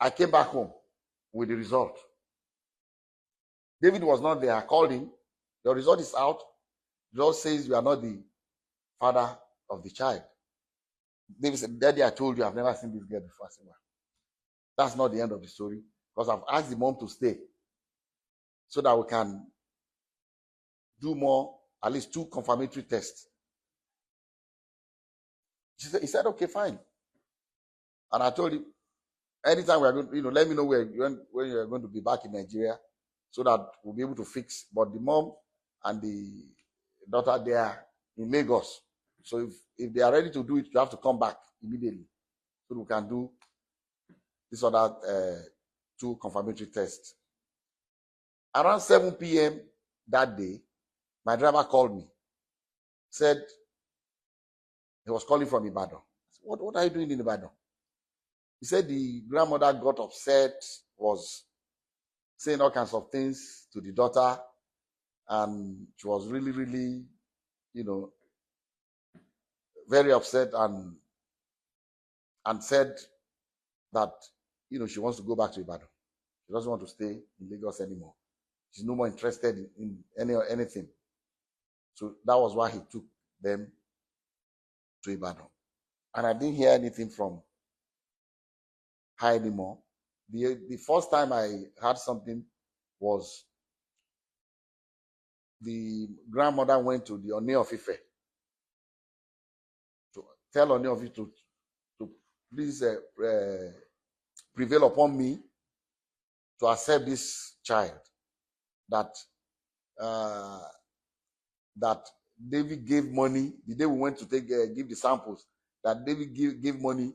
I came back home with the result. David was not there. I called him. The result is out. The result says you are not the father of the child. David said, Daddy, I told you I've never seen this girl before. I said, well, that's not the end of the story, because I've asked the mom to stay so that we can do more, at least 2 confirmatory tests. He said, okay, fine. And I told him, anytime we are going, let me know when you are going to be back in Nigeria so that we'll be able to fix. But the mom and the daughter, they are in Lagos. So if they are ready to do it, you have to come back immediately so we can do this other 2 confirmatory tests. Around 7 p.m. that day, my driver called me, said he was calling from Ibadan. I said, what are you doing in Ibadan? He said the grandmother got upset, was saying all kinds of things to the daughter, and she was really, really, very upset, and said that, she wants to go back to Ibadan. She doesn't want to stay in Lagos anymore. She's no more interested in anything. So that was why he took them to Ibadan. And I didn't hear anything from her anymore. The first time I heard something was the grandmother went to the Oni of Ife to tell Oni of Ife to please prevail upon me to accept this child that David gave money the day we went to give the samples, that David gave money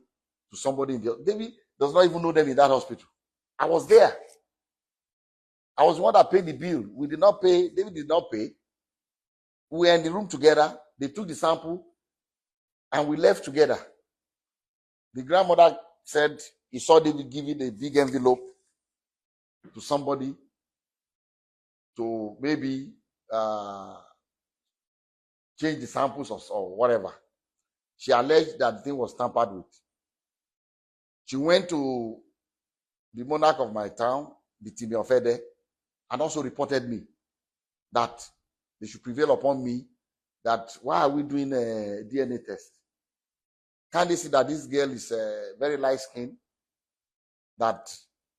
to somebody in the David does not even know them in that hospital. I was there. I was the one that paid the bill. We did not pay. David did not pay. We were in the room together. They took the sample and we left together. The grandmother said he saw David giving a big envelope to somebody to maybe change the samples or whatever. She alleged that the thing was tampered with. She went to the monarch of my town, the Timi of Ede, and also reported me that they should prevail upon me, that why are we doing a DNA test? Can't they see that this girl is very light-skinned, that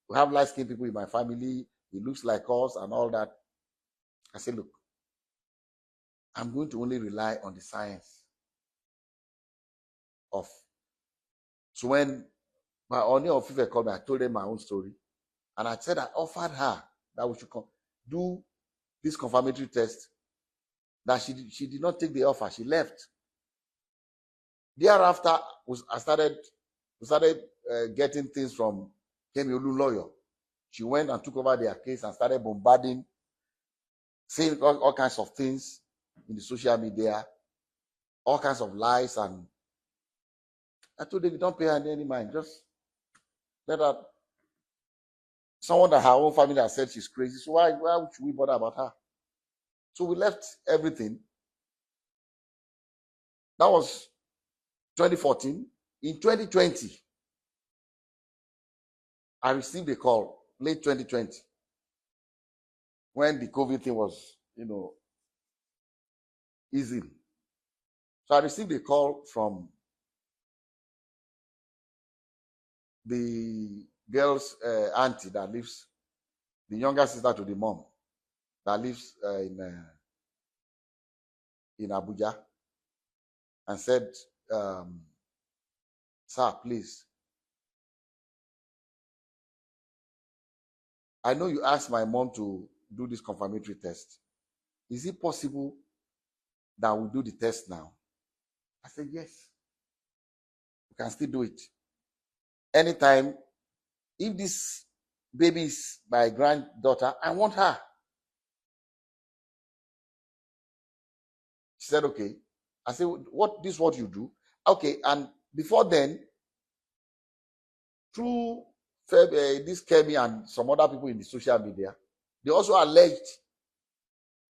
we have light-skinned people in my family, it looks like us and all that. I said, look, I'm going to only rely on the science of. So when my Oni of Ife called me, I told them my own story. And I said I offered her that we should do this confirmatory test. That she did not take the offer. She left. Thereafter, we started getting things from Kemi Olu lawyer. She went and took over their case and started bombarding, saying all kinds of things in the social media, all kinds of lies. And I told them, don't pay her any mind. Just let her. Someone that her own family has said she's crazy. So why should we bother about her? So we left everything. That was 2014. In 2020, I received a call, late 2020, when the COVID thing was, easing. So I received a call from the girl's auntie that lives, the younger sister to the mom, that lives in Abuja, and said, sir, please, I know you asked my mom to do this confirmatory test. Is it possible that we do the test now? I said, yes. We can still do it. Anytime, if this baby is my granddaughter, I want her. She said, okay. I said, this is what you do? Okay, and before then, through this Kemi and some other people in the social media, they also alleged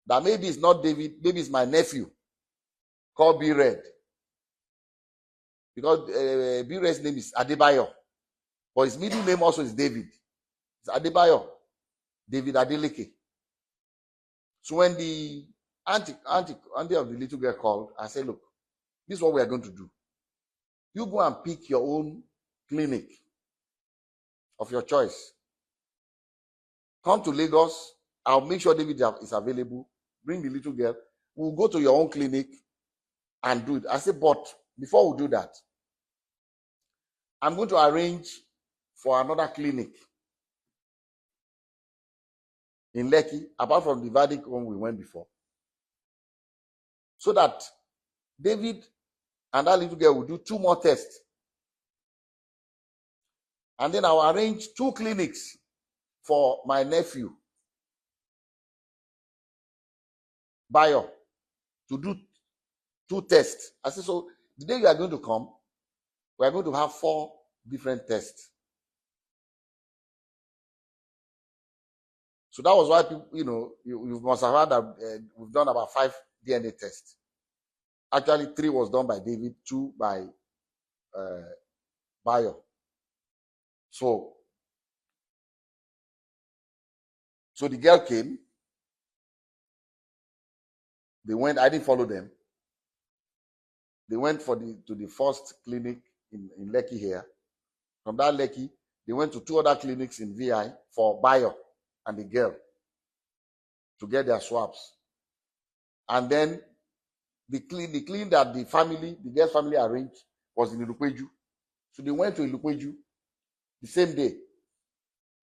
that maybe it's not David, maybe it's my nephew called B Red. Because B Red's name is Adebayo. But his middle name also is David. It's Adebayo, David Adeleke. So when the auntie of the little girl called, I said, look, this is what we are going to do. You go and pick your own clinic of your choice. Come to Lagos. I'll make sure David is available. Bring the little girl. We'll go to your own clinic and do it. I said, but before we do that, I'm going to arrange for another clinic in Lekki, apart from the Vedic one we went before. So that David and that little girl will do 2 more tests. And then I'll arrange 2 clinics for my nephew, Bayo, to do 2 tests. I said, so the day you are going to come, we are going to have 4 different tests. So that was why people, you must have heard that we've done about 5 DNA tests. Actually, 3 was done by David, 2 by Bayo. So the girl came. They went. I didn't follow them. They went to the first clinic in Lekki here. From that Lekki, they went to 2 other clinics in VI for Bayo and the girl to get their swabs. And then the clinic that the girl's family arranged was in Ilukweju. So they went to Ilukweju the same day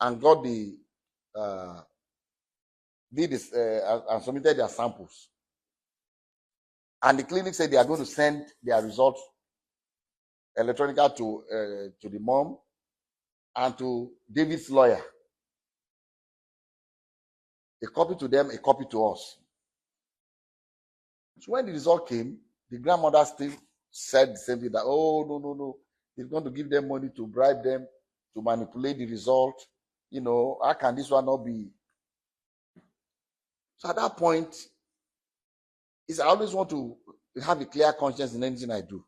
and got and submitted their samples. And the clinic said they are going to send their results electronically to the mom and to David's lawyer. A copy to them, a copy to us. So when the result came, the grandmother still said the same thing, that, oh, no. He's going to give them money to bribe them to manipulate the result. How can this one not be? So at that point, I always want to have a clear conscience in anything I do.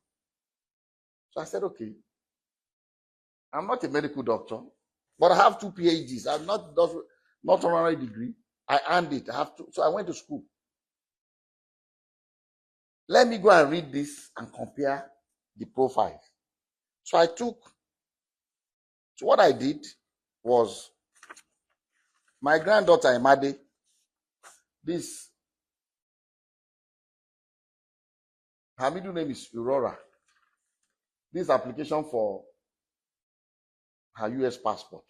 So I said, okay, I'm not a medical doctor, but I have 2 PhDs. I'm not honorary degree. I earned it. So I went to school. Let me go and read this and compare the profiles. So what I did was, my granddaughter Imade, her middle name is Aurora. This application for her US passport.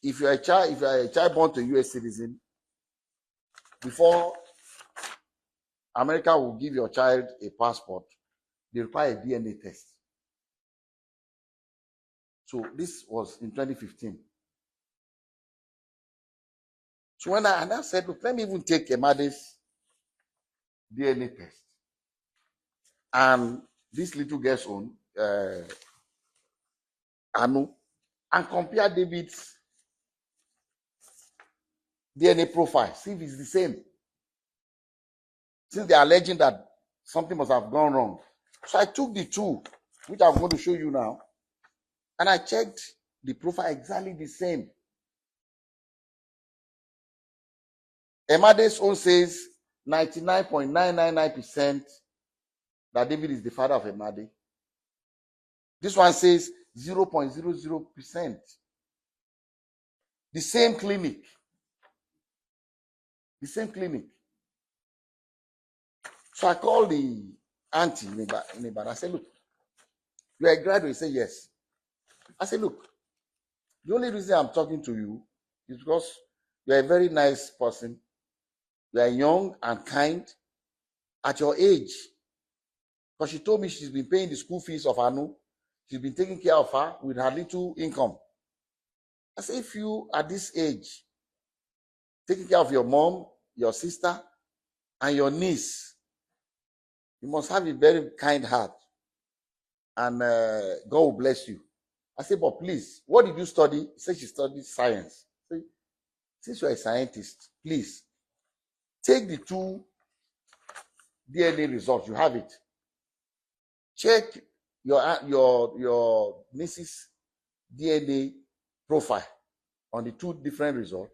If you are a child born to a US citizen, before America will give your child a passport, they require a DNA test. So this was in 2015. So when I said, look, let me even take Emade's DNA test and this little girl's own, Anu, and compare David's DNA profile, see if it's the same. Since they are alleging that something must have gone wrong. So I took the 2, which I'm going to show you now, and I checked the profile exactly the same. Emade's own says 99.999% that David is the father of Emade. This one says 0.00%. The same clinic. So I called the auntie in Ibadan. I said, look, you are a graduate? He said, yes. I said, look, the only reason I'm talking to you is because you are a very nice person. You are young and kind at your age. Because she told me she's been paying the school fees of Anu. She's been taking care of her with her little income. I said, if you at this age, taking care of your mom, your sister, and your niece, you must have a very kind heart. And God will bless you. I said, but please, what did you study? He said she studied science. I said, since you're a scientist, please, take the 2 DNA results. You have it. Check your niece's DNA profile on the two different results.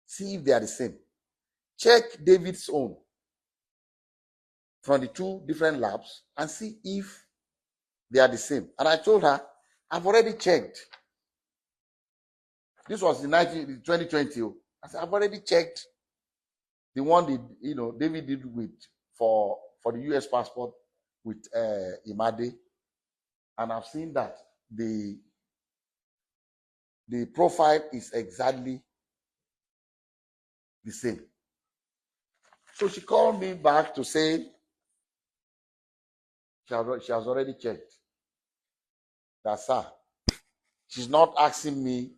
See if they are the same. Check David's own from the two different labs and see if they are the same. And I told her, I've already checked. This was in 2020. I said, I've already checked the one David did with for the US passport with Imade, and I've seen that the profile is exactly the same. So she called me back to say she has already checked. That, sir, she's not asking me.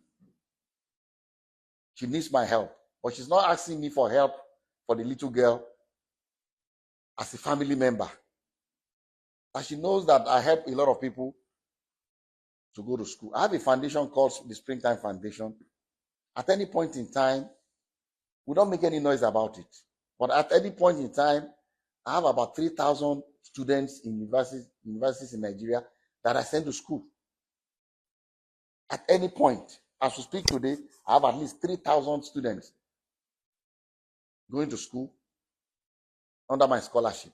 She needs my help, but she's not asking me for help for the little girl as a family member. And she knows that I help a lot of people to go to school. I have a foundation called the Springtime Foundation. At any point in time, we don't make any noise about it. But at any point in time, I have about 3,000 students in universities in Nigeria that I send to school. At any point, as we speak today, I have at least 3,000 students going to school under my scholarship.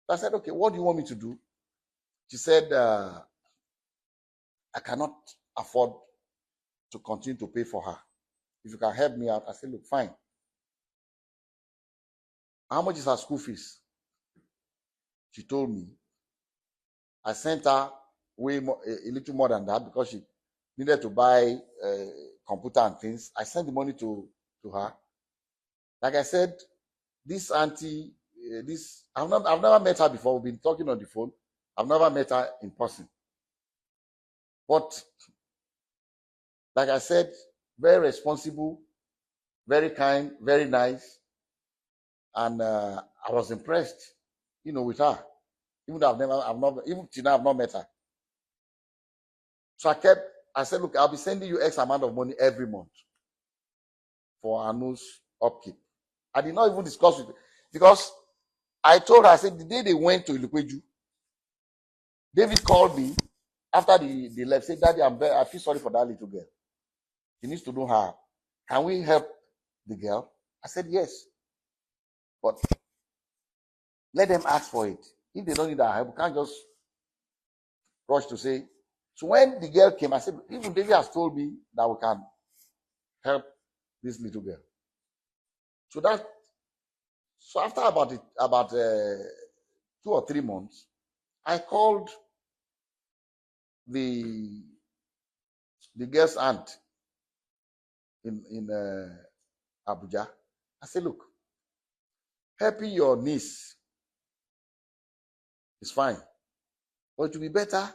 I said, okay, what do you want me to do? She said, I cannot afford to continue to pay for her. If you can help me out. I said, look, fine. How much is her school fees? She told me. I sent her way more, a little more than that, because she needed to buy a computer and things. I sent the money to her. Like I said, this auntie, I've never met her before. We've been talking on the phone. I've never met her in person. But like I said, very responsible, very kind, very nice. And I was impressed, with her. Even though even till now I've not met her. So I said, look, I'll be sending you X amount of money every month for Anu's upkeep. I did not even discuss it, because I told her, I said, the day they went to Ilukweju, David called me after they left, said, Daddy, I feel sorry for that little girl. She needs to know her. Can we help the girl? I said, yes. But let them ask for it. If they don't need our help, we can't just rush to say. So when the girl came, I said, even David has told me that we can help this little girl. So after about 2 or 3 months, I called the girl's aunt in Abuja. I said, look, helping your niece is fine, but it will be better.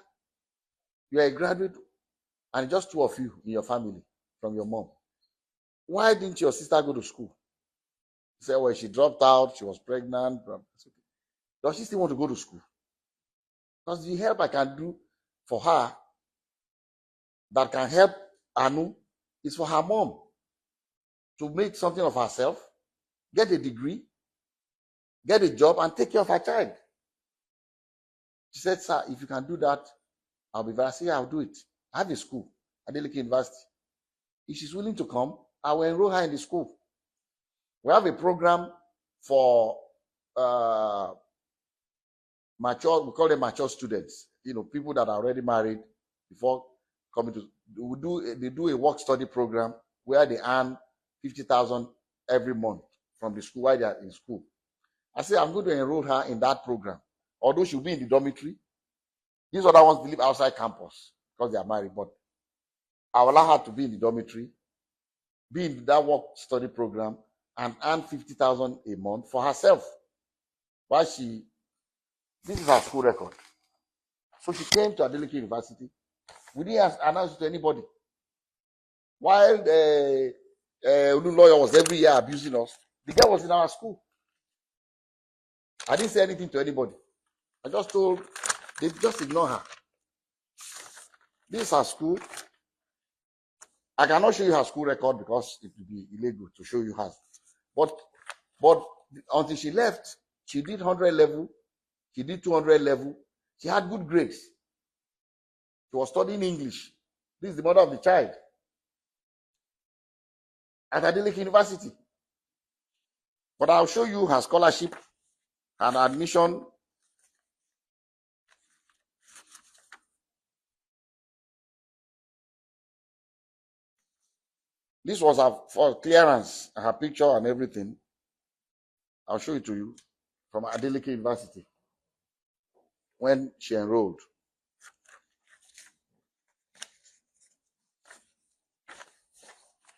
You are a graduate, and just 2 of you in your family from your mom. Why didn't your sister go to school? She said, well, she dropped out. She was pregnant. Does she still want to go to school? Because the help I can do for her that can help Anu is for her mom to make something of herself, get a degree, get a job, and take care of her child. She said, sir, if you can do that, I'll be very. I said, yeah, I'll do it. I have a school, Adeleke University. If she's willing to come, I will enroll her in the school. We have a program for mature, we call them mature students, people that are already married before coming to, they do a work study program where they earn 50,000 every month from the school while they are in school. I say, I'm going to enroll her in that program. Although she'll be in the dormitory, these other ones live outside campus because they are married, but I will allow her to be in the dormitory, be in that work study program, and earn 50,000 a month for herself. While this is her school record. So she came to Adeleke University. We didn't announce it to anybody. While the lawyer was every year abusing us, the girl was in our school. I didn't say anything to anybody. I just told, they just ignore her. This is her school. I cannot show you her school record because it would be illegal to show you hers. But until she left, she did 100 level, she did 200 level, She had good grades. She was studying English. This is the mother of the child at Adeleke University. But I'll show you her scholarship and admission. This was her for clearance, her picture and everything. I'll show it to you from Adeleke University when she enrolled.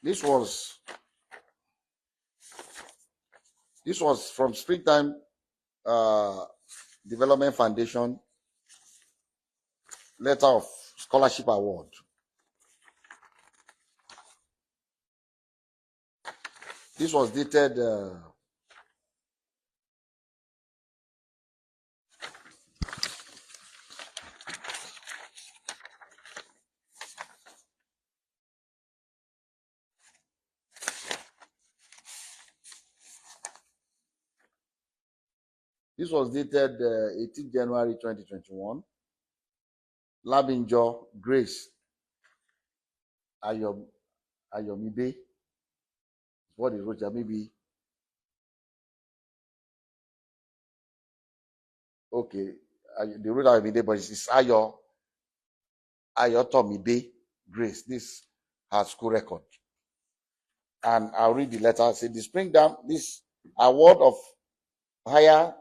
This was from Springtime Development Foundation letter of scholarship award. This was dated this was dated 18 January 2021. Labinjo Grace Ayomide. What is Roger? Maybe okay. They wrote Ayomide, but it's Ayotomide Grace. This her school record. And I'll read the letter. Say the Springtime, this award of higher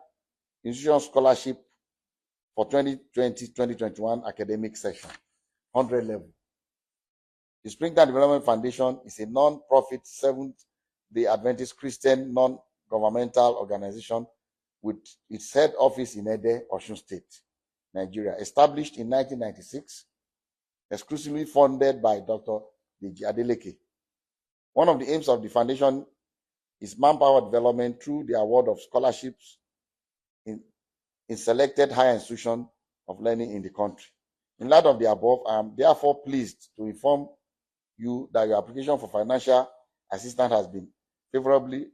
institution scholarship for 2020-2021 academic session, 100 level. The Springtime Development Foundation is a non-profit Seventh-day Adventist Christian non-governmental organization with its head office in Ede, Osun State, Nigeria. Established in 1996, exclusively funded by Dr. Deji Adeleke. One of the aims of the foundation is manpower development through the award of scholarships in selected higher institutions of learning in the country. In light of the above, I am therefore pleased to inform you that your application for financial assistance has been favorably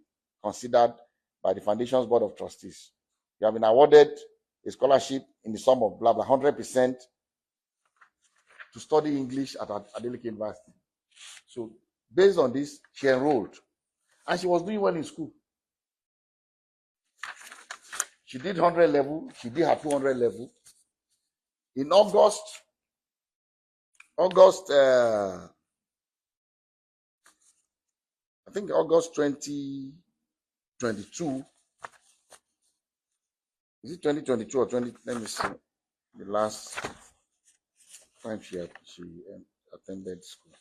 considered by the Foundation's Board of Trustees. You have been awarded a scholarship in the sum of blah blah 100% to study English at Adeleke University. So based on this, she enrolled and she was doing well in school. She did 100 level, she did her 200 level. In August, I think August 2022. Is it 2022 or 20? Let me see. The last time she attended school.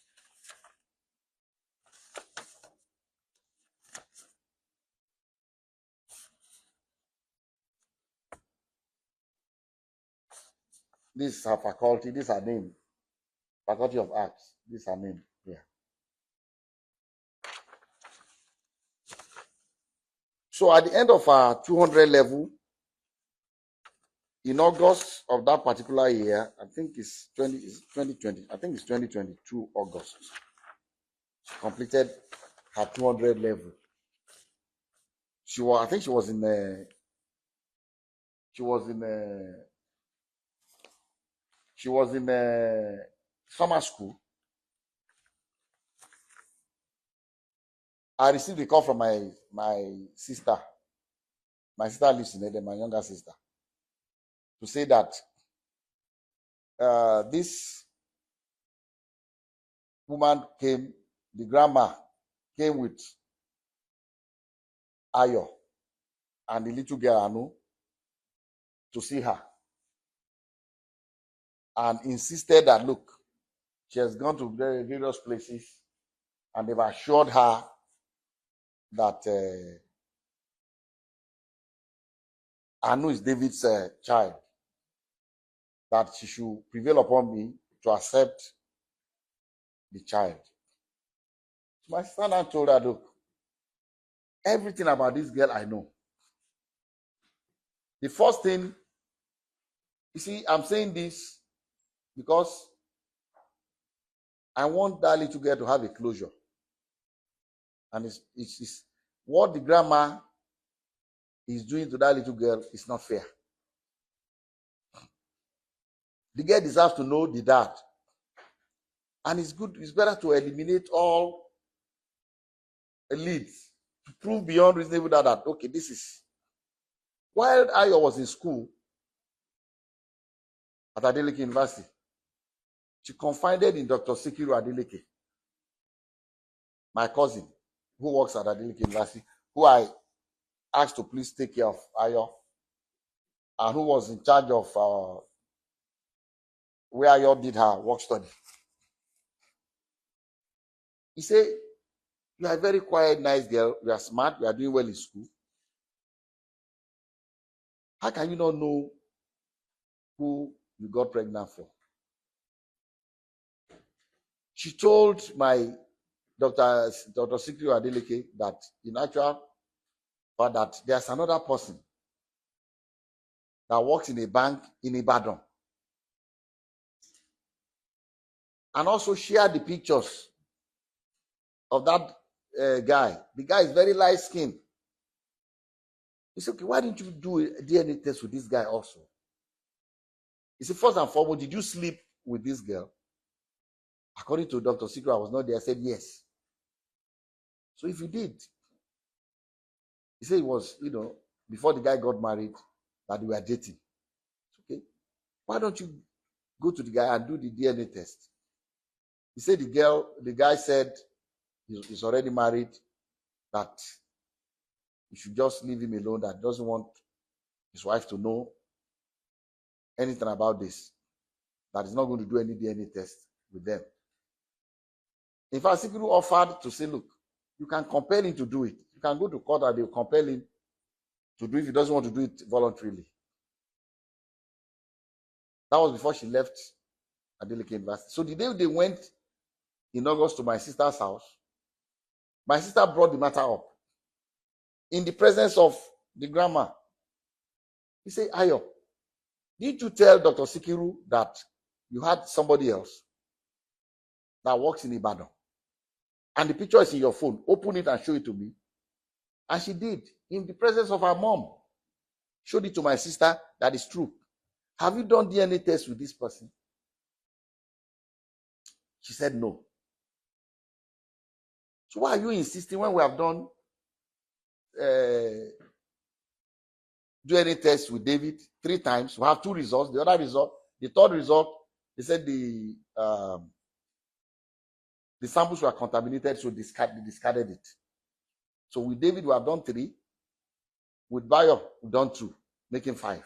This is her faculty. This is her name. Faculty of Arts. This is her name. Yeah. So at the end of our 200 level, in August of that particular year, I think it's 2020. I think it's 2022 August. She completed her 200 level. I think she was in summer school. I received a call from my sister. My sister lives in Ede, my younger sister, to say that this woman came, the grandma came with Ayo and the little girl Anu to see her and insisted that, look, she has gone to various places and they've assured her that Anu is David's child, that she should prevail upon me to accept the child. So my sister now told her, look, everything about this girl I know. The first thing, you see, I'm saying this because I want that little girl to have a closure. And it's what the grandma is doing to that little girl is not fair. The girl deserves to know the dad. And it's better to eliminate all leads to prove beyond reasonable doubt that, okay, this is. While Ayo was in school at Adeleke University, she confided in Dr. Sikiru Adeleke, my cousin, who works at Adeleke University, who I asked to please take care of Ayo, and who was in charge of where Ayo did her work study. He said, you are a very quiet, nice girl. You are smart. You are doing well in school. How can you not know who you got pregnant for? She told my Dr. Sikiru Adeleke that in actual fact that there's another person that works in a bank in Ibadan, and also shared the pictures of that guy. The guy is very light skinned. He said, okay, why didn't you do a DNA test with this guy also? He said, first and foremost, did you sleep with this girl? According to Dr. Sikiru, I was not there. I said, yes. So if you did, he said it was, before the guy got married, that they were dating. Okay. Why don't you go to the guy and do the DNA test? He said the guy said he's already married, that you should just leave him alone, that doesn't want his wife to know anything about this, that he's not going to do any DNA test with them. In fact, Sikiru offered to say, look, you can compel him to do it. You can go to court and they'll compel him to do it if he doesn't want to do it voluntarily. That was before she left Adeleke University. So the day they went in August to my sister's house, my sister brought the matter up in the presence of the grandma. He said, Ayo, did you tell Dr. Sikiru that you had somebody else that works in Ibadan? And the picture is in your phone. Open it and show it to me. And she did, in the presence of her mom. Showed it to my sister. That is true. Have you done DNA test with this person? She said no. So why are you insisting when we have done DNA test with David 3 times? We have 2 results. The other result, the third result, they said the samples were contaminated, so they discarded it. So with David, we have done 3. With Bayo, we've done 2, making 5.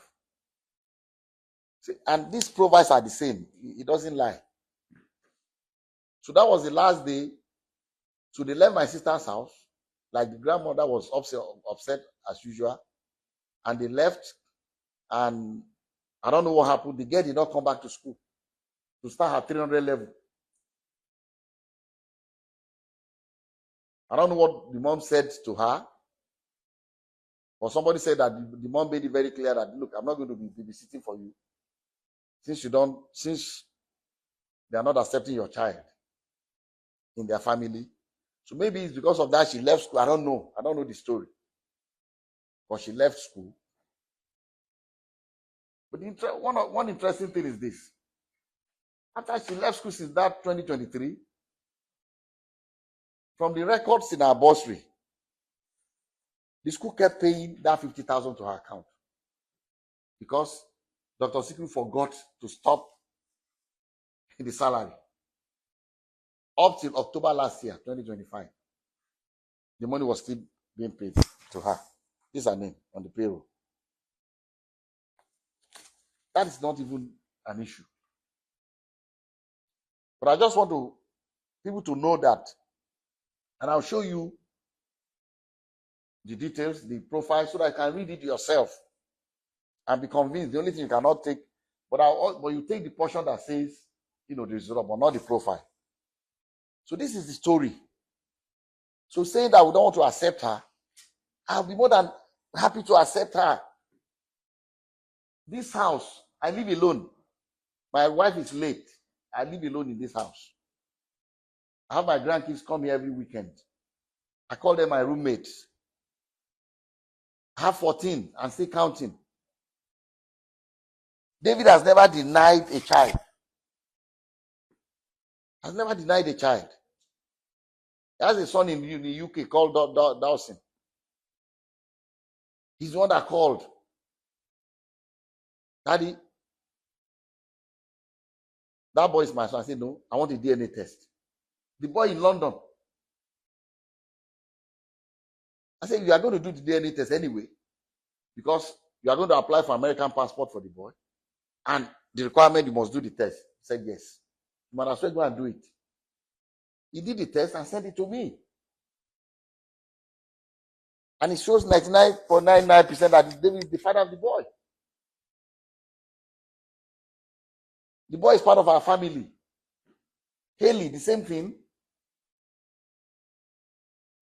See, and these profiles are the same. It doesn't lie. So that was the last day. So they left my sister's house. Like the grandmother was upset as usual. And they left. And I don't know what happened. The girl did not come back to school to start her 300 level. I don't know what the mom said to her. Or somebody said that the mom made it very clear that, look, I'm not going to be babysitting for you. Since they are not accepting your child in their family. So maybe it's because of that she left school. I don't know. I don't know the story. But she left school. But one interesting thing is this. After she left school since that 2023, from the records in her bursary, the school kept paying that 50,000 to her account. Because Dr. Sikiru forgot to stop the salary. Up till October last year, 2025, the money was still being paid to her. This is her name on the payroll. That is not even an issue. But I just want people to know that, and I'll show you the details, the profile, so that you can read it yourself and be convinced. The only thing you cannot take, but you take the portion that says, the result, but not the profile. So this is the story. So saying that we don't want to accept her, I'll be more than happy to accept her. This house, I live alone. My wife is late. I live alone in this house. I have my grandkids come here every weekend. I call them my roommates. I have 14 and still counting. David has never denied a child. Has never denied a child. He has a son in the UK called Dawson. He's the one that called. Daddy, that boy is my son. I said, no, I want a DNA test. The boy in London. I said, you are going to do the DNA test anyway, because you are going to apply for American passport for the boy. And the requirement, you must do the test. He said, yes. You might as well go and do it. He did the test and sent it to me. And it shows 99.99% that David is the father of the boy. The boy is part of our family. Haley, the same thing.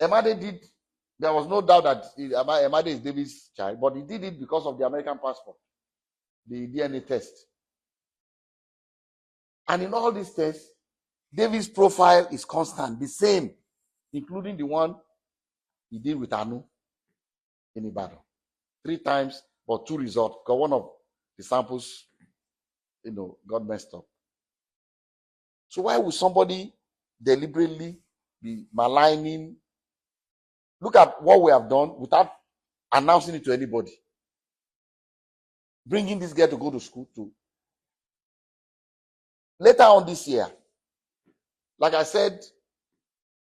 Emade did. There was no doubt that Emade is David's child, but he did it because of the American passport, the DNA test. And in all these tests, David's profile is constant, the same, including the one he did with Anu in Ibadan. 3 times, but 2 results, because one of the samples, got messed up. So why would somebody deliberately be maligning? Look at what we have done without announcing it to anybody. Bringing this girl to go to school too. Later on this year, like I said,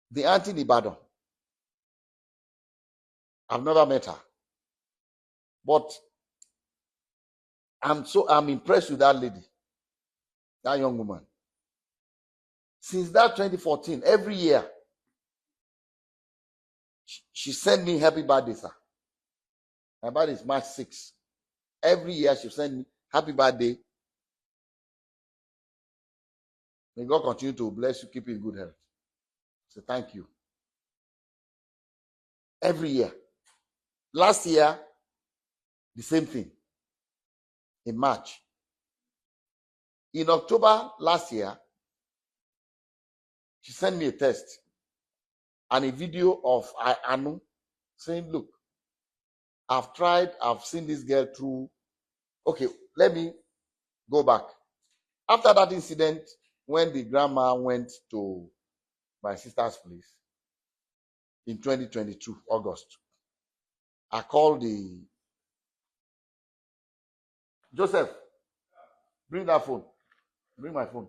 the auntie in Ibadan, I've never met her. But I'm impressed with that lady, that young woman. Since that 2014, every year, she sent me happy birthday, sir. My birthday is March 6th. Every year she send me happy birthday. May God continue to bless you, keep you in good health. So thank you. Every year. Last year, the same thing. In March. In October last year, she sent me a text and a video of Anu saying, look, I've seen this girl through. Okay, let me go back. After that incident, when the grandma went to my sister's place in 2022, August, I called the Joseph, bring that phone. Bring my phone.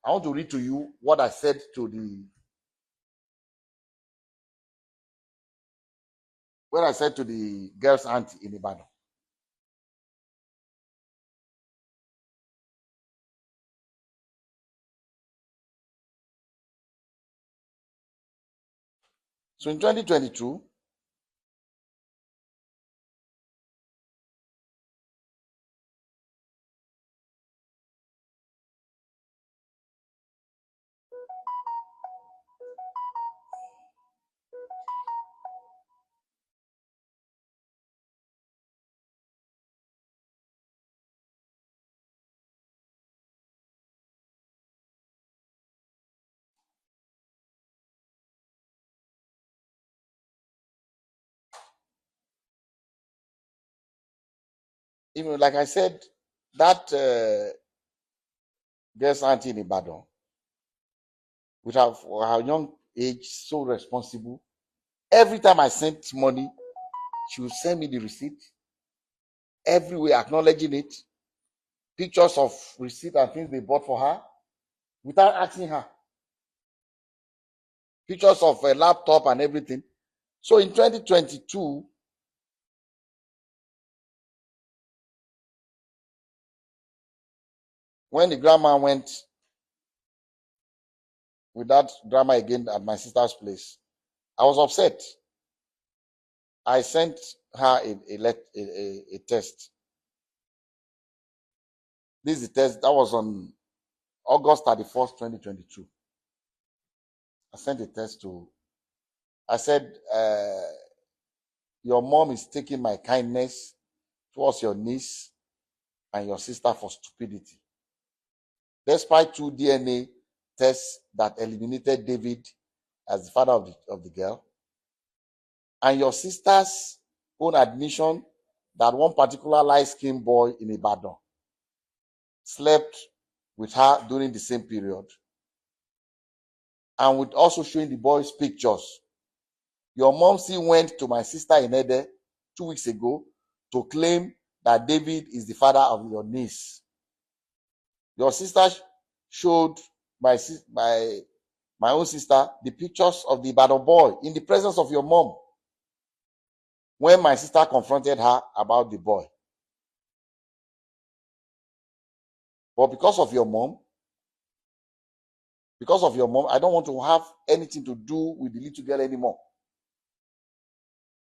I want to read to you what I said to the girl's auntie in Ibadan. So in 2022, like I said, that girl's auntie in Ibadan, with her young age, so responsible. Every time I sent money, she would send me the receipt, everywhere acknowledging it, pictures of receipt and things they bought for her, without asking her. Pictures of a laptop and everything. So in 2022, when the grandma went with that drama again at my sister's place, I was upset. I sent her a test. This is the test that was on August 31st, 2022. I sent a test I said, your mom is taking my kindness towards your niece and your sister for stupidity. Despite 2 DNA tests that eliminated David as the father of the girl, and your sister's own admission that one particular light-skinned boy in Ibadan slept with her during the same period, and with also showing the boy's pictures. Your mom still went to my sister in Ede 2 weeks ago to claim that David is the father of your niece. Your sister showed my own sister the pictures of the Ibadan boy in the presence of your mom when my sister confronted her about the boy. But because of your mom, I don't want to have anything to do with the little girl anymore.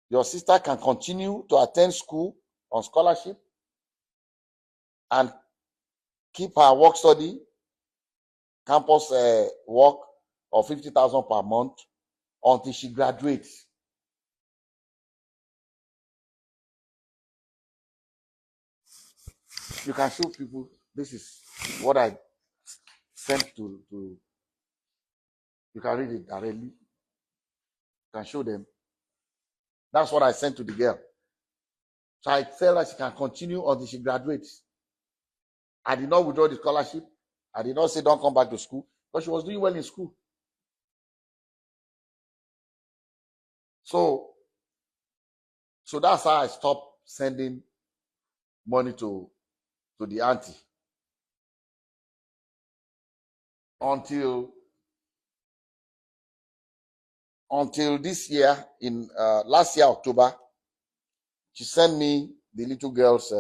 Your sister can continue to attend school on scholarship and keep her work study, campus work of 50,000 per month until she graduates. You can show people, this is what I sent to you can read it directly. You can show them. That's what I sent to the girl. So I tell her she can continue until she graduates. I did not withdraw the scholarship. I did not say don't come back to school, but she was doing well in school. So that's how I stopped sending money to the auntie until this year, in last year October. She sent me the little girl's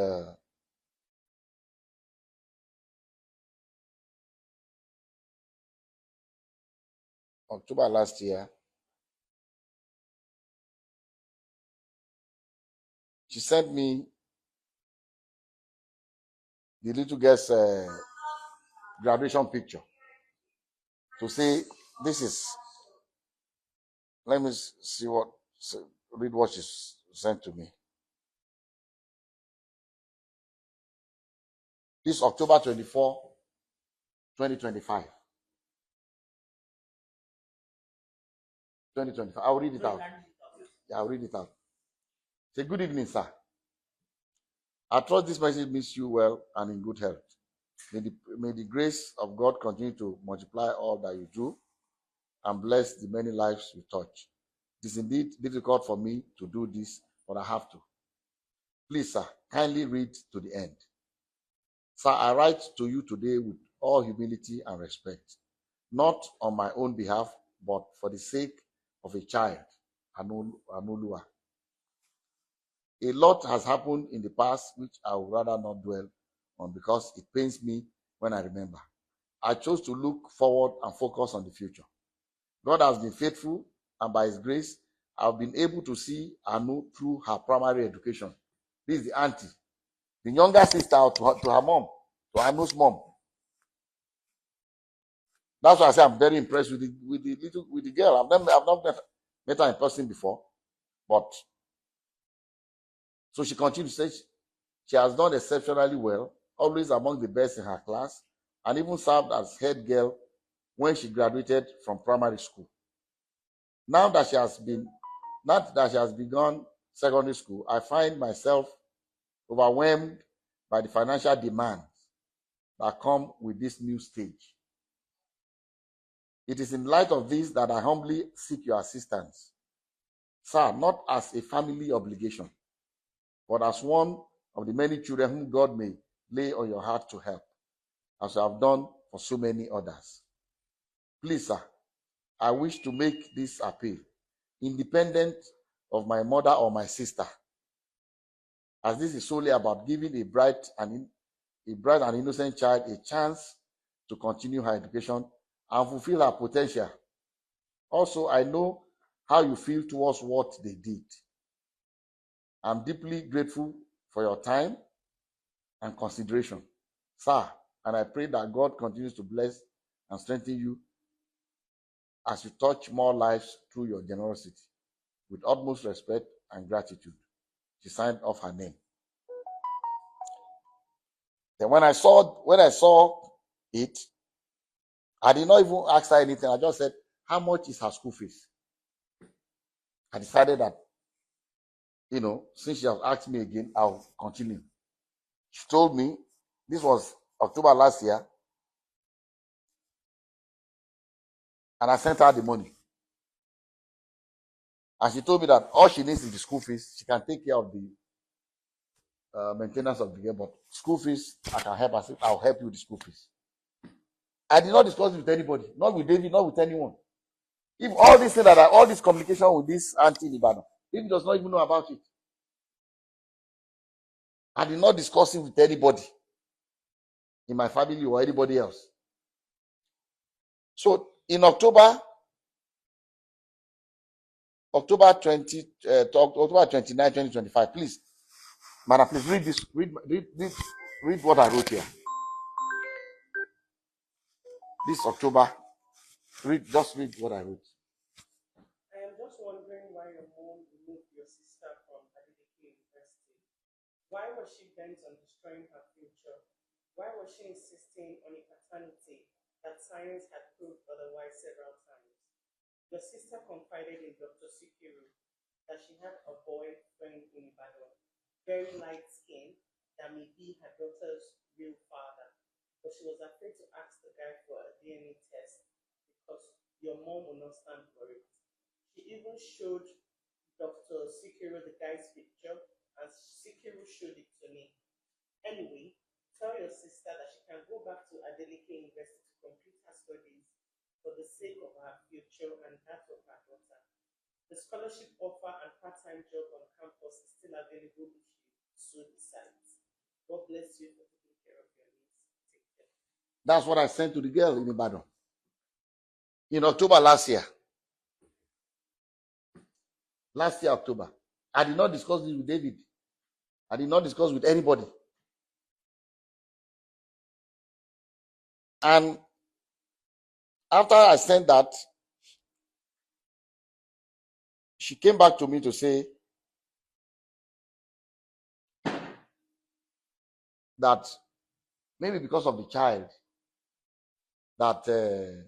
October last year. She sent me the little girl's graduation picture to say, this is, let me see read what she sent to me. This October 24, 2025. 2025. I'll read it out. Yeah, I'll read it out. Say, good evening, sir. I trust this message means you well and in good health. May the grace of God continue to multiply all that you do and bless the many lives you touch. It is indeed difficult for me to do this, but I have to. Please, sir, kindly read to the end. Sir, I write to you today with all humility and respect, not on my own behalf, but for the sake of a child, Anulua. A lot has happened in the past which I would rather not dwell on because it pains me when I remember. I chose to look forward and focus on the future. God has been faithful, and by His grace, I've been able to see Anu through her primary education. This is the auntie, the younger sister to her mom, to Anu's mom. That's why I say I'm very impressed with the girl. I've not met her in person before, but so she continues to say she has done exceptionally well, always among the best in her class, and even served as head girl when she graduated from primary school. Now that she has begun secondary school, I find myself overwhelmed by the financial demands that come with this new stage. It is in light of this that I humbly seek your assistance, sir, not as a family obligation, but as one of the many children whom God may lay on your heart to help, as you have done for so many others. Please, sir, I wish to make this appeal, independent of my mother or my sister, as this is solely about giving a bright and innocent child a chance to continue her education and fulfill her potential. Also, I know how you feel towards what they did. I'm deeply grateful for your time and consideration, sir, and I pray that God continues to bless and strengthen you as you touch more lives through your generosity. With utmost respect and gratitude. She signed off her name. Then when I saw it, I did not even ask her anything. I just said, how much is her school fees? I decided that since she has asked me again, I'll continue. She told me, this was October last year, and I sent her the money. And she told me that all she needs is the school fees. She can take care of the maintenance of the girl, but school fees, I can help her. I'll help you with the school fees. I did not discuss it with anybody, not with David, not with anyone. If all this thing all this communication with this auntie in Ibadan, David does not even know about it. I did not discuss it with anybody in my family or anybody else. So in October 29, 2025, please, madam, please read this. Read what I wrote here. This October, just read what I wrote. I am just wondering why your mom removed your sister from Davido University. Why was she bent on destroying her future? Why was she insisting on a paternity that science had proved otherwise several times? Your sister confided in Dr. Sikiru that she had a boyfriend in Ibadan, very light skin, that may be her daughter's real father. But she was afraid to ask the guy for a DNA test because your mom will not stand for it. She even showed Dr. Sikiru the guy's picture, and Sikiru showed it to me. Anyway, tell your sister that she can go back to Adeleke University to complete her studies for the sake of her future and that of her daughter. The scholarship offer and part-time job on campus is still available if she so decides. God bless you for taking care of your needs. Take care. That's what I sent to the girl in Ibadan in October last year. Last year, October. I did not discuss this with David. I did not discuss with anybody. And after I sent that, she came back to me to say that maybe because of the child, that the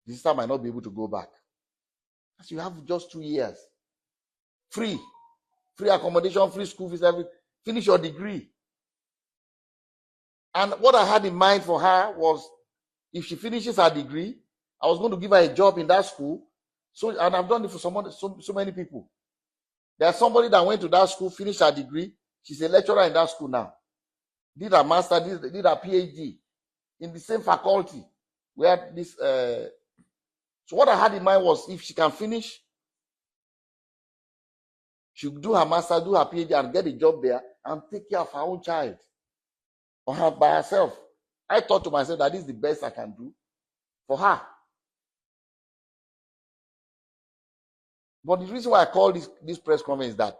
sister might not be able to go back. As you have just 2 years. Free accommodation, free school fees, everything. Finish your degree. And what I had in mind for her was, if she finishes her degree, I was going to give her a job in that school. So, and I've done it for so many people. There's somebody that went to that school, finished her degree. She's a lecturer in that school now. Did her master, did her PhD in the same faculty where this. So what I had in mind was, if she can finish, she would do her master, do her PhD, and get a job there and take care of her own child or her by herself. I thought to myself that this is the best I can do for her. But the reason why I call this press conference is that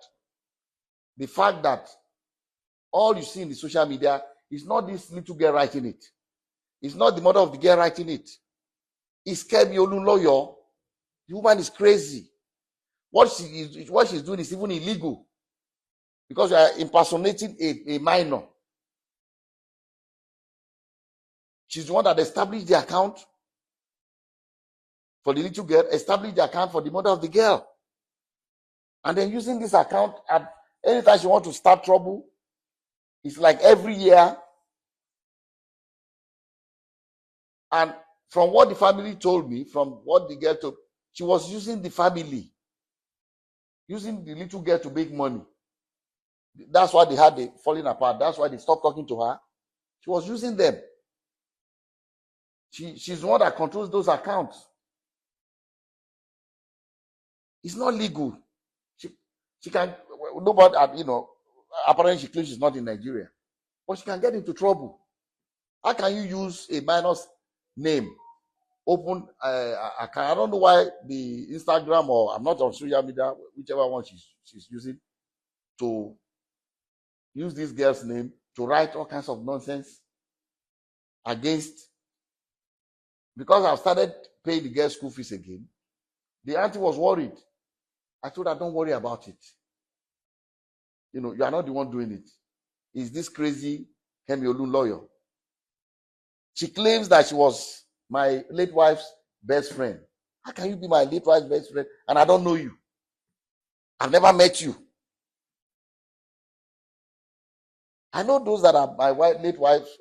the fact that all you see in the social media is not this little girl writing it. It's not the mother of the girl writing it. It's Kemi Olunloyo. The woman is crazy. What she's doing is even illegal, because you are impersonating a minor. She's the one that established the account for the little girl, established the account for the mother of the girl. And then using this account, at anytime she wants to start trouble, it's like every year. And from what the family told me, from what the girl told, she was using the family, using the little girl to make money. That's why they had the falling apart. That's why they stopped talking to her. She was using them. She's the one that controls those accounts. It's not legal. She can, nobody, apparently she claims she's not in Nigeria, but she can get into trouble. How can you use a minor's name, open account? I don't know why the Instagram, or I'm not on social media, whichever one she's using, to use this girl's name to write all kinds of nonsense against. Because I've started paying the girl's school fees again, the auntie was worried. I told her, don't worry about it. You are not the one doing it. It's this crazy Kemi Olunloyo. She claims that she was my late wife's best friend. How can you be my late wife's best friend and I don't know you? I've never met you. I know those that are my late wife's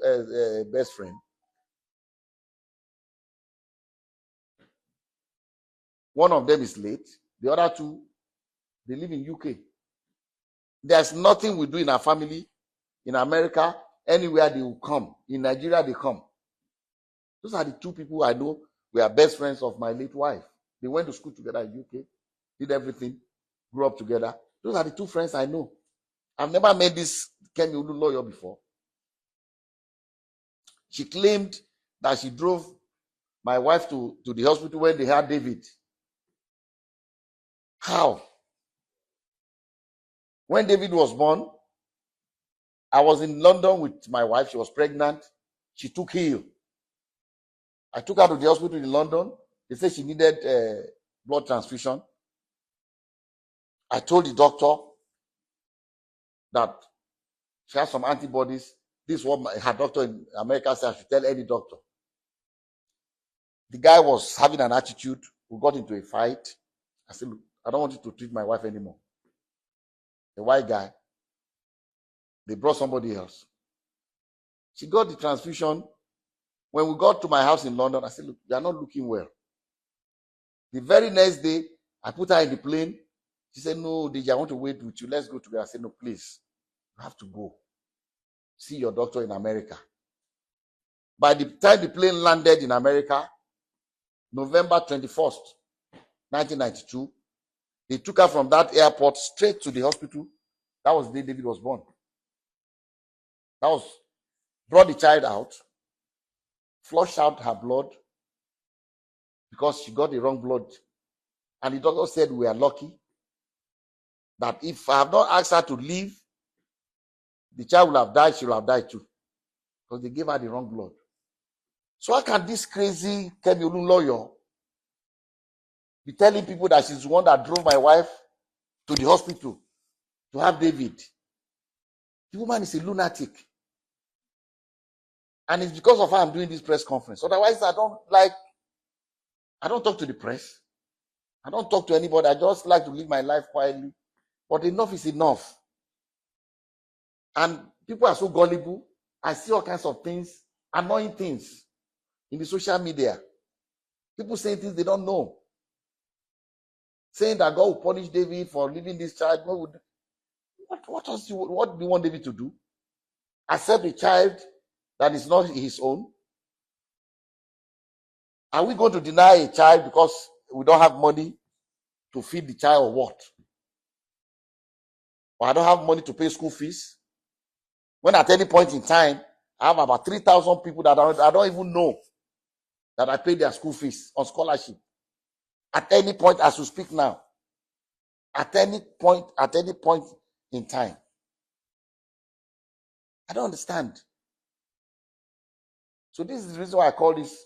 best friend. One of them is late. The other two, they live in UK. There's nothing we do in our family, in America, anywhere they will come. In Nigeria, they come. Those are the two people I know we are best friends of my late wife. They went to school together in UK, did everything, grew up together. Those are the two friends I know. I've never met this Kemi Olu lawyer before. She claimed that she drove my wife to the hospital when they had David. How? When David was born, I was in London with my wife. She was pregnant. She took heel. I took her to the hospital in London. They said she needed blood transfusion. I told the doctor that she has some antibodies. This is what her doctor in America said I should tell any doctor. The guy was having an attitude. We got into a fight. I said, look, I don't want you to treat my wife anymore. The white guy. They brought somebody else. She got the transfusion. When we got to my house in London, I said, look, you are not looking well. The very next day, I put her in the plane. She said, no, Deji, I want to wait with you. Let's go together. I said, no, please. You have to go. See your doctor in America. By the time the plane landed in America, November 21st, 1992, they took her from that airport straight to the hospital. That was the day David was born. Brought the child out, flushed out her blood because she got the wrong blood. And the doctor said we are lucky that if I have not asked her to leave, the child will have died, she will have died too. Because they gave her the wrong blood. So how can this crazy Kemi Olu lawyer be telling people that she's the one that drove my wife to the hospital to have David? The woman is a lunatic. And it's because of her I'm doing this press conference. Otherwise, I don't talk to the press. I don't talk to anybody. I just like to live my life quietly. But enough is enough. And people are so gullible. I see all kinds of things, annoying things in the social media. People saying things they don't know. Saying that God will punish David for leaving this child. What do you want David to do? Accept a child that is not his own? Are we going to deny a child because we don't have money to feed the child or what? Or I don't have money to pay school fees? When at any point in time, I have about 3,000 people that I don't even know that I pay their school fees on scholarship. At any point as we speak now. At any point in time. I don't understand. So this is the reason why I call this.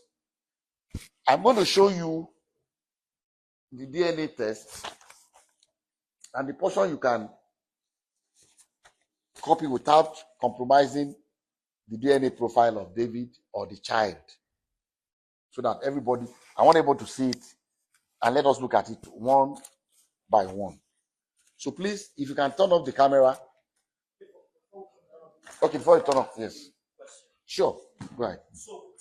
I'm going to show you the DNA test and the portion you can copy without compromising the DNA profile of David or the child. So that everybody, I want everybody to see it and let us look at it one by one. So please, if you can turn off the camera. Okay, before you turn off, yes. Sure, go ahead. So,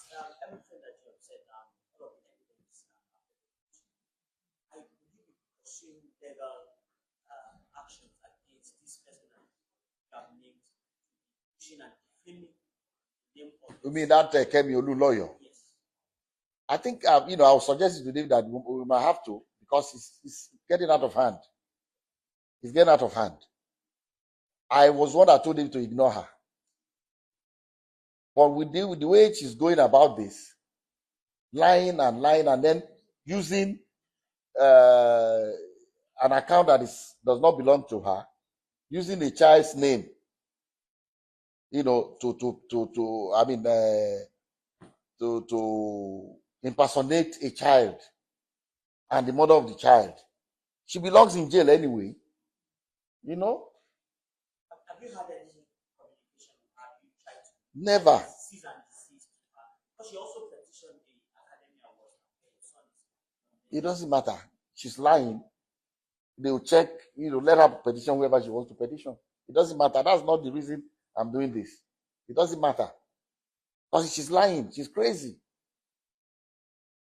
everything that you have said, all of the evidence, I believe you pursuing legal actions against this person that you have named, pushing and defaming the name of. You mean that Kemi Olu lawyer? Yes. I think I will suggest it to David that we might have to, because it's getting out of hand. It's getting out of hand. I was one that told him to ignore her. But with the way she's going about this, lying and then using an account that does not belong to her, using a child's name, to impersonate a child and the mother of the child. She belongs in jail anyway. Have you had any communication? Have you tried to Never. cease and desist to her? Because she also petitioned the Academy Awards. It doesn't matter. She's lying. they will check, let her petition whoever she wants to petition. It doesn't matter. That's not the reason I'm doing this. It doesn't matter. Because she's lying. She's crazy.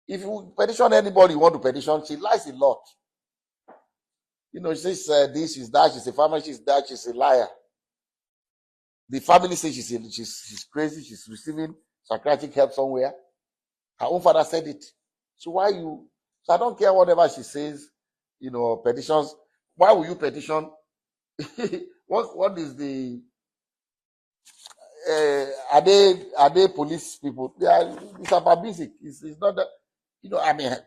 If you petition anybody you want to petition, she lies a lot. She says this, she's that, she's a farmer, she's that, she's a liar. The family says she's crazy, she's receiving psychiatric help somewhere. Her own father said it. So why you? So I don't care whatever she says, petitions. Why will you petition? What is the? Are they police people? It's about basic. It's not that.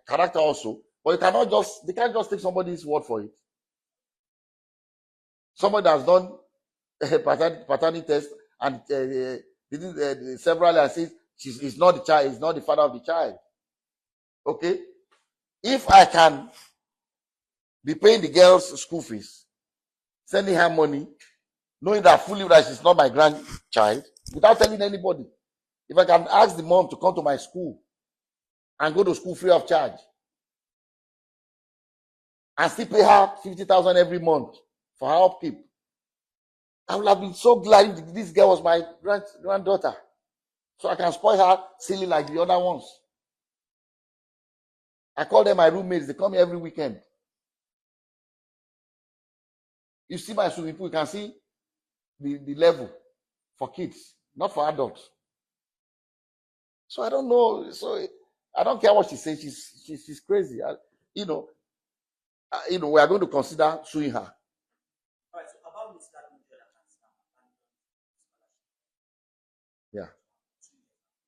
Character also. But they can't just take somebody's word for it. Somebody that's done a paternity test and several and says he's not the child, he's not the father of the child. Okay? If I can be paying the girl's school fees, sending her money, knowing that fully that she's not my grandchild, without telling anybody, if I can ask the mom to come to my school and go to school free of charge, and still pay her 50,000 every month for her upkeep, I would have been so glad if this girl was my granddaughter, so I can spoil her silly like the other ones. I call them my roommates. They come here every weekend. You see my swimming pool, you can see the level for kids, not for adults. So I don't know. So I don't care what she says. She's crazy. We are going to consider suing her. All right, so about Miss Davido Yeah.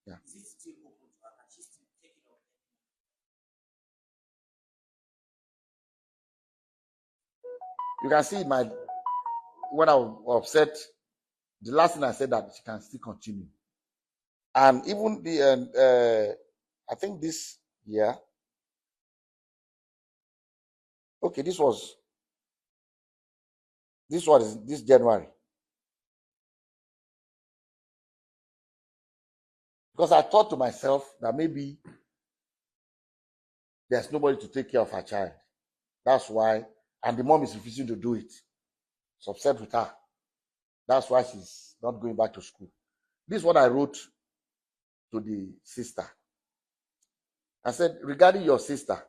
Yeah. Is it still open to her? Can she still take it up? You can see when I was upset, the last thing I said that she can still continue. And even I think this year, okay, this was this January. Because I thought to myself that maybe there's nobody to take care of her child. That's why, and the mom is refusing to do it. It's upset with her. That's why she's not going back to school. This is what I wrote to the sister. I said, regarding your sister,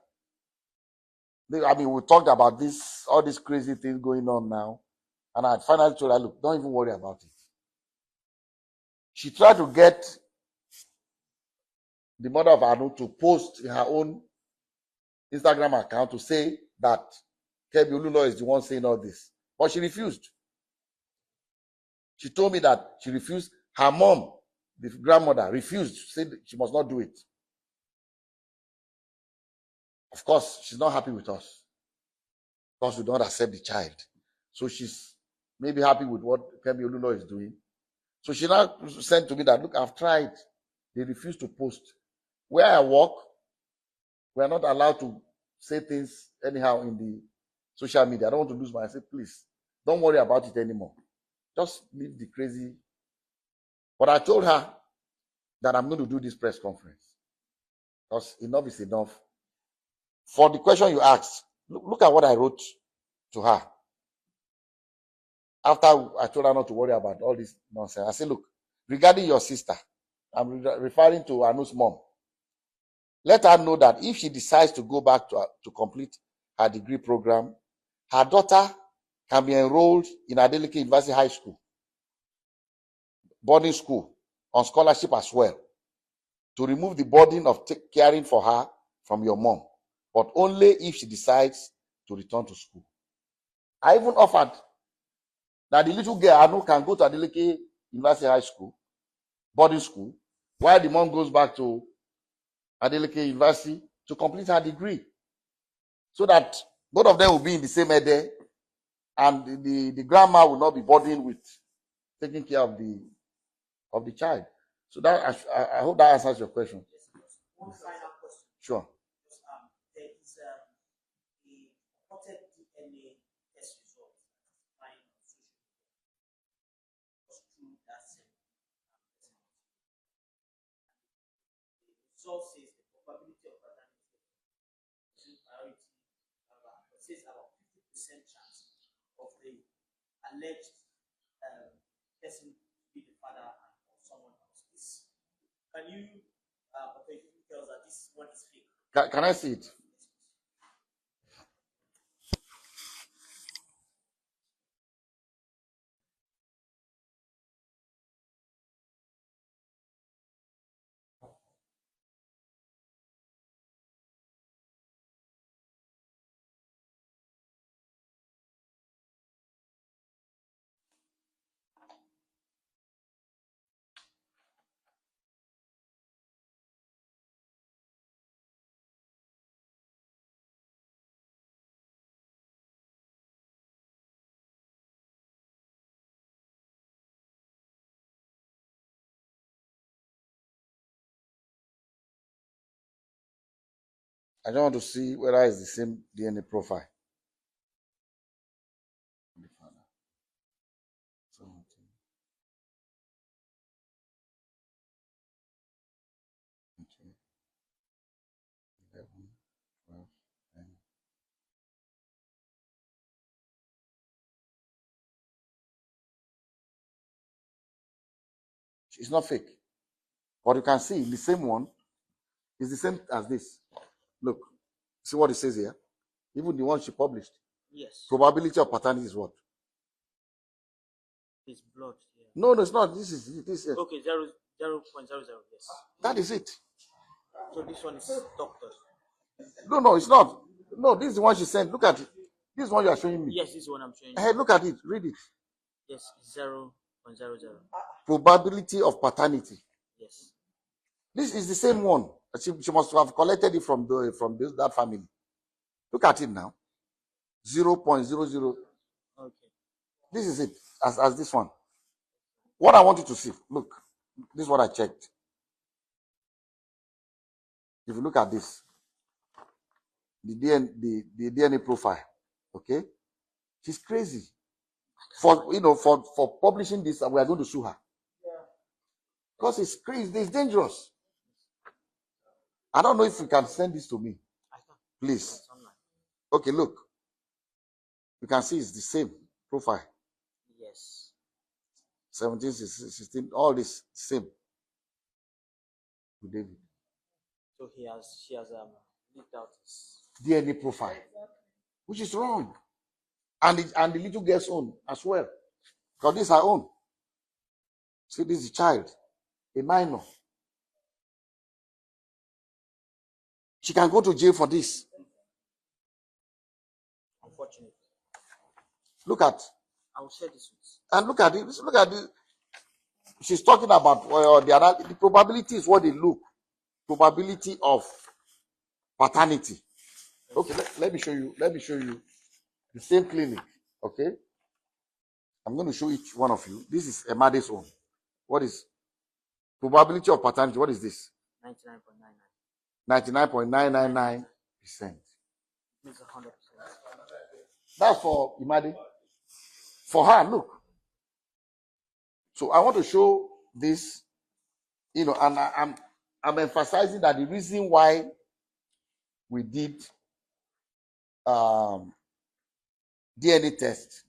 we talked about all these crazy things going on now. And I finally told her, look, don't even worry about it. She tried to get the mother of Anu to post in her own Instagram account to say that Kemi Olulo is the one saying all this. But she refused. She told me that she refused. Her mom, the grandmother, refused, said she must not do it. Of course, she's not happy with us because we don't accept the child. So she's maybe happy with what Kemi Olulo is doing. So she now sent to me that, look, I've tried. They refuse to post. Where I work, we are not allowed to say things anyhow in the social media. I don't want to lose my. I said, please, don't worry about it anymore. Just leave the crazy. But I told her that I'm going to do this press conference because enough is enough. For the question you asked, look at what I wrote to her. After I told her not to worry about all this nonsense, I said, look, regarding your sister, I'm referring to Anu's mom. Let her know that if she decides to go back to complete her degree program, her daughter can be enrolled in Adeleke University High School, boarding school, on scholarship as well, to remove the burden of caring for her from your mom, but only if she decides to return to school. I even offered that the little girl Anu can go to Adeleke University High School, boarding school, while the mom goes back to Adeleke University to complete her degree, so that both of them will be in the same ede, and the grandma will not be burdened with taking care of the child. So that I hope that answers your question. One final question. Sure. There is a reported DNA test result lying on social media. Was true that same the result says the probability of paternity is priority, it says about 50% 50% chance of the alleged person to be the father of someone else. Can you authentically tell us that this one is fake? Can I see it? I don't want to see whether it's the same DNA profile. The father. 17, 20, 11, 12, 10. It's not fake. But you can see the same one is the same as this. Look, see what it says here? Even the one she published. Yes. Probability of paternity is what? It's blood. Yeah. No, it's not. This is this. Okay, 0.00. Yes. That is it. So this one is doctored. No, it's not. No, this is the one she sent. Look at it. This is one you are showing me. Yes, this is one I'm showing you. Hey, look at it. Read it. Yes, 0.00. Probability of paternity. Yes. This is the same one. She must have collected it from that family. Look at it now. 0.00. Okay. This is it. As this one. What I want you to see. Look. This is what I checked. If you look at this, the DNA profile, okay? She's crazy. For publishing this, we are going to sue her. Because it's crazy, it's dangerous. I don't know if you can send this to me. Please. Okay, look. You can see it's the same profile. Yes. 17, 16, all this same. With David. So she has leaked out his DNA profile, which is wrong. And the little girl's own as well. Because this is her own. See, this is a child, a minor. She can go to jail for this. Unfortunately. Look at. I will share this with. And look at it. Look at this. She's talking about the probability is what they look. Probability of paternity. Okay, let me show you. Let me show you the same clinic. Okay. I'm going to show each one of you. This is Emade's own. What is probability of paternity? What is this? 99.99. 99.999%. It's 100%. That's for Imade. For her, look. So I want to show this, and I'm emphasizing that the reason why we did DNA test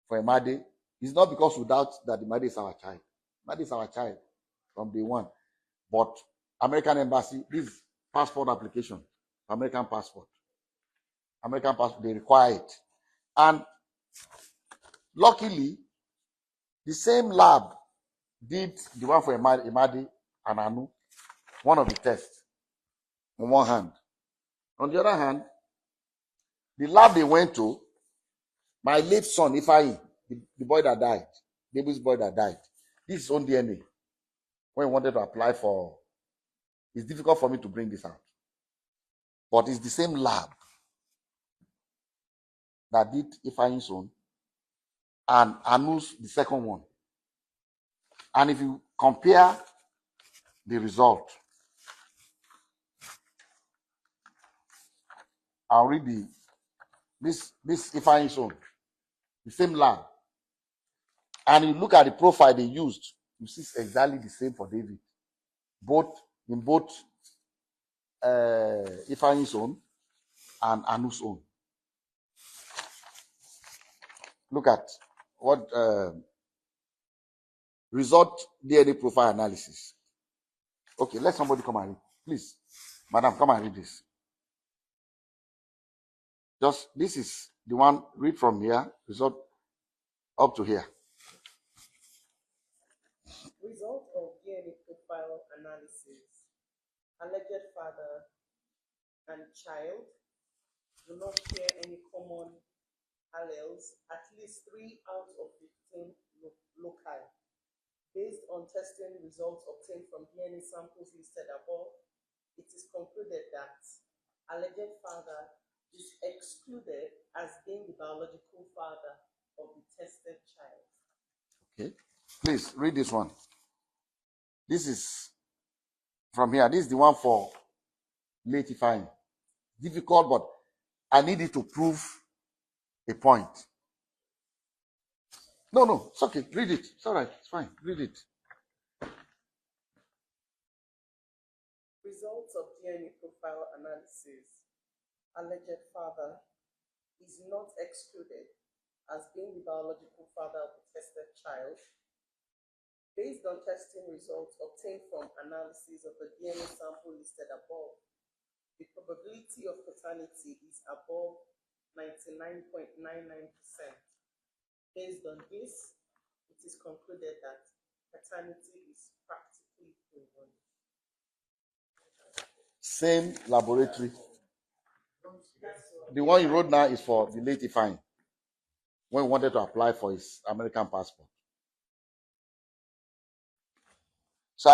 for Imade is not because we doubt that Imade is our child. Imade is our child from day one. But American Embassy, this passport application, American passport, they require it. And luckily, the same lab did the one for Imade and Anu, one of the tests, on one hand. On the other hand, the lab they went to, my late son, Ifeanyi, the boy that died, baby's boy that died, this is his own DNA. When he wanted to apply for, it's difficult for me to bring this out. But it's the same lab that did Ifeanyi's own and Anu's the second one. And if you compare the result, I'll read this Ifeanyi's own, the same lab. And you look at the profile they used, you see it's exactly the same for David. In both Ifeanyi's own and Anu's own. Look at what result DNA profile analysis. Okay, let somebody come and read. Please, madam, come and read this. Just this is the one, read from here, result up to here. Result of DNA profile analysis. Alleged father and child do not share any common alleles, at least 3 out of 15 loci. Based on testing results obtained from DNA samples listed above, it is concluded that alleged father is excluded as being the biological father of the tested child. Okay, please read this one. This is from here. This is the one for latifying. Difficult, but I need it to prove a point. No, it's okay. Read it. It's all right. It's fine. Read it. Results of DNA profile analysis. Alleged father is not excluded as being the biological father of the tested child. Based on testing results obtained from analysis of the DNA sample listed above, the probability of paternity is above 99.99%. Based on this, it is concluded that paternity is practically proven. Same laboratory. The one you wrote now is for the latifying, when he wanted to apply for his American passport. So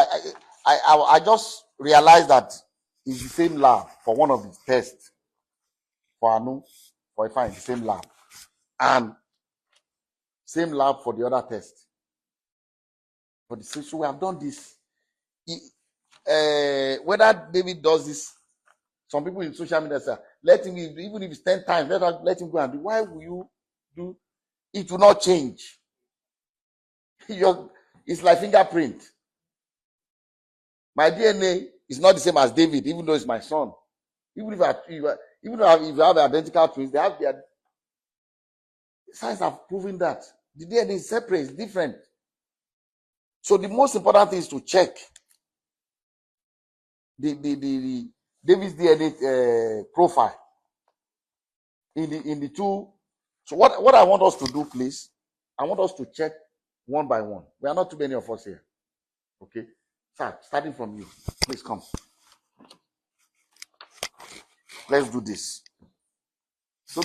I just realized that it's the same lab for one of the tests for Anu, for Ifeanyi, the same lab, and same lab for the other test. For the same, so we have done this. Whether David does this, some people in social media say, let him, even if it's 10 times, let him go and do. Why will you do? It will not change. It's like fingerprint. My DNA is not the same as David, even though it's my son. Even if you have identical twins, they have their science have proven that the DNA is separate, it's different. So the most important thing is to check the David's DNA profile in the two. So what I want us to do, please, I want us to check one by one. We are not too many of us here. Okay, starting from you, please come. Let's do this. So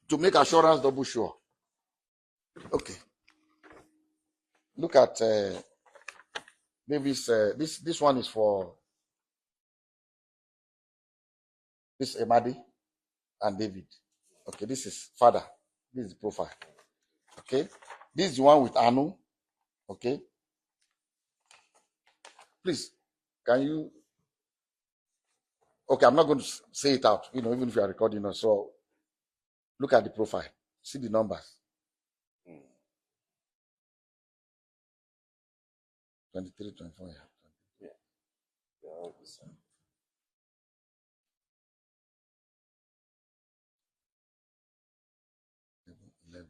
to make assurance double sure. Okay. Look at David's. This one is for this Emadi and David. Okay, this is father. This is the profile. Okay, this is the one with Anu. Okay, please, can you? Okay, I'm not going to say it out. Even if you are recording us. So look at the profile. See the numbers. 23, 24. Yeah. Yeah. 11.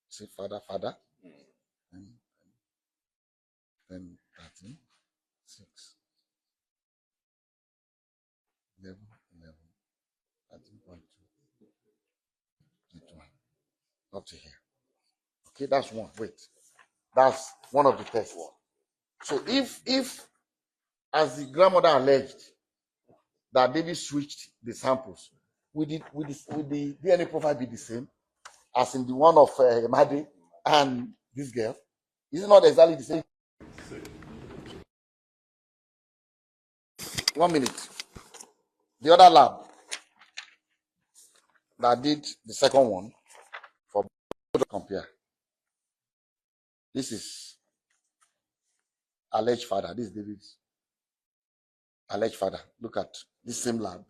See, father. 10, 13, 6, 11, 13.2, 21. Up to here. Okay, that's one. Wait. That's one of the tests. So if as the grandmother alleged that David switched the samples, will the DNA profile be the same as in the one of Madi and this girl? Is it not exactly the same? 1 minute. The other lab that did the second one for both to compare. This is alleged father. This is David's alleged father. Look at this same lab.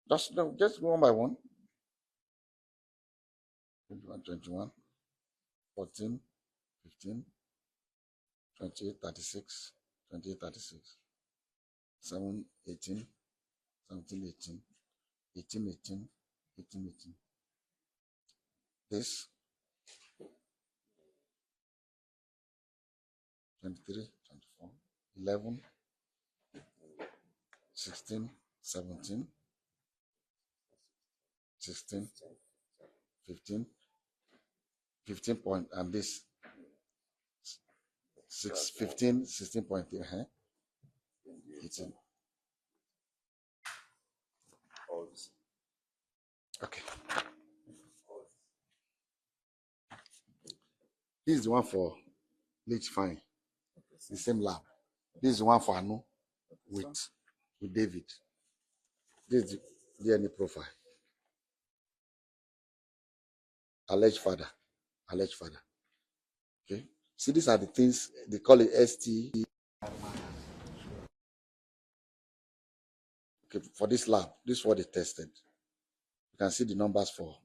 Just one by one. 21, 14, 15, 28, 36, 28, 36, 7, 18, 17, 18, 18, 18, 18, 18, this 23, 24, 11, 16, 17, 16, 15, 15 point, and this 15, 16.3, 18. Okay. This is the one for Leach Fine. The same lab. This is the one for Anu with David. This is the DNA profile. Alleged father. Alleged father. Okay. See, these are the things they call it ST. Okay, for this lab, this is what they tested. You can see the numbers for